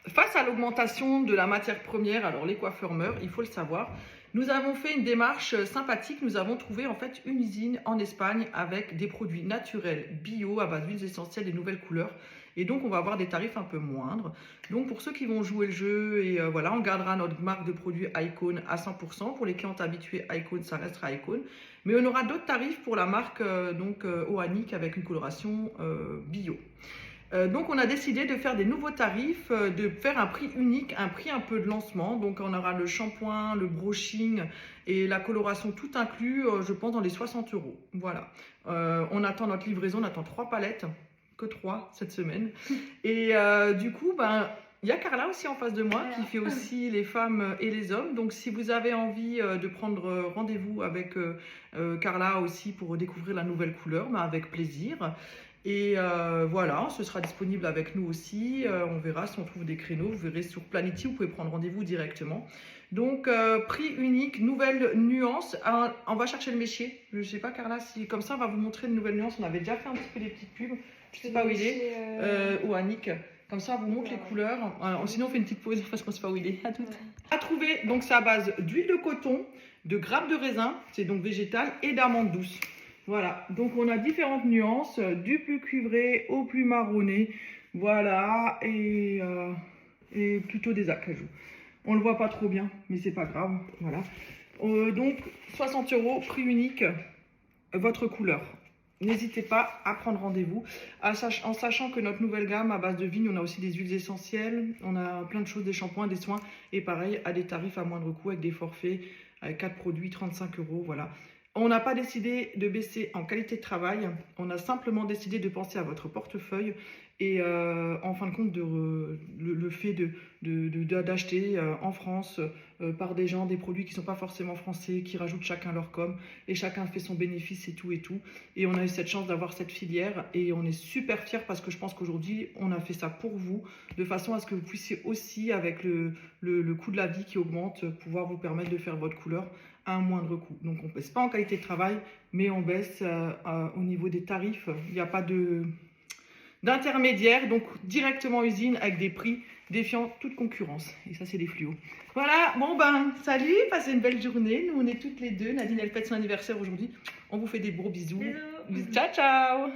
face à l'augmentation de la matière première, alors les coiffeurs meurent, il faut le savoir, nous avons fait une démarche sympathique. Nous avons trouvé en fait une usine en Espagne avec des produits naturels, bio, à base d'huiles essentielles et nouvelles couleurs. Et donc, on va avoir des tarifs un peu moindres. Donc, pour ceux qui vont jouer le jeu, et voilà, on gardera notre marque de produits Icon à 100%. Pour les clients habitués, Icon, ça restera Icon. Mais on aura d'autres tarifs pour la marque Oanic avec une coloration bio. Donc on a décidé de faire des nouveaux tarifs, de faire un prix unique, un prix un peu de lancement. Donc on aura le shampoing, le brushing et la coloration tout inclus, je pense dans les 60 €. Voilà. On attend notre livraison, on attend 3 palettes, que 3 cette semaine. Et du coup, il y a Carla aussi en face de moi qui fait aussi les femmes et les hommes. Donc si vous avez envie de prendre rendez-vous avec Carla aussi pour découvrir la nouvelle couleur, avec plaisir. Et voilà, ce sera disponible avec nous aussi. On verra si on trouve des créneaux. Vous verrez sur Planity, vous pouvez prendre rendez-vous directement. Donc, prix unique, nouvelle nuance. On va chercher le méchier. Je ne sais pas, Carla, si comme ça, on va vous montrer une nouvelle nuance. On avait déjà fait un petit peu des petites pubs. Je ne sais pas où il est. Ou Annick. Comme ça, on vous montre les couleurs. Sinon, on fait une petite pause parce qu'on ne sait pas où il est. À tout. À trouver, donc c'est à base d'huile de coton, de grappes de raisin, c'est donc végétal, et d'amandes douces. Voilà, donc on a différentes nuances, du plus cuivré au plus marronné, voilà, et plutôt des acajou. On le voit pas trop bien, mais c'est pas grave, voilà. Donc 60 €, prix unique, votre couleur. N'hésitez pas à prendre rendez-vous, en sachant que notre nouvelle gamme à base de vigne, on a aussi des huiles essentielles, on a plein de choses, des shampoings, des soins, et pareil, à des tarifs à moindre coût, avec des forfaits, avec 4 produits, 35 €, voilà. On n'a pas décidé de baisser en qualité de travail, on a simplement décidé de penser à votre portefeuille et en fin de compte, le fait d'acheter en France par des gens des produits qui ne sont pas forcément français, qui rajoutent chacun leur com, et chacun fait son bénéfice et tout et tout. Et on a eu cette chance d'avoir cette filière et on est super fiers parce que je pense qu'aujourd'hui, on a fait ça pour vous, de façon à ce que vous puissiez aussi, avec le coût de la vie qui augmente, pouvoir vous permettre de faire votre couleur à un moindre coût. Donc on ne baisse pas en qualité de travail, mais on baisse au niveau des tarifs. Il n'y a pas d'intermédiaire, donc directement usine avec des prix défiant toute concurrence. Et ça, c'est des fluos. Voilà, bon salut, passez une belle journée. Nous, on est toutes les deux. Nadine, elle fête son anniversaire aujourd'hui. On vous fait des gros bisous. Bisous. Ciao, ciao.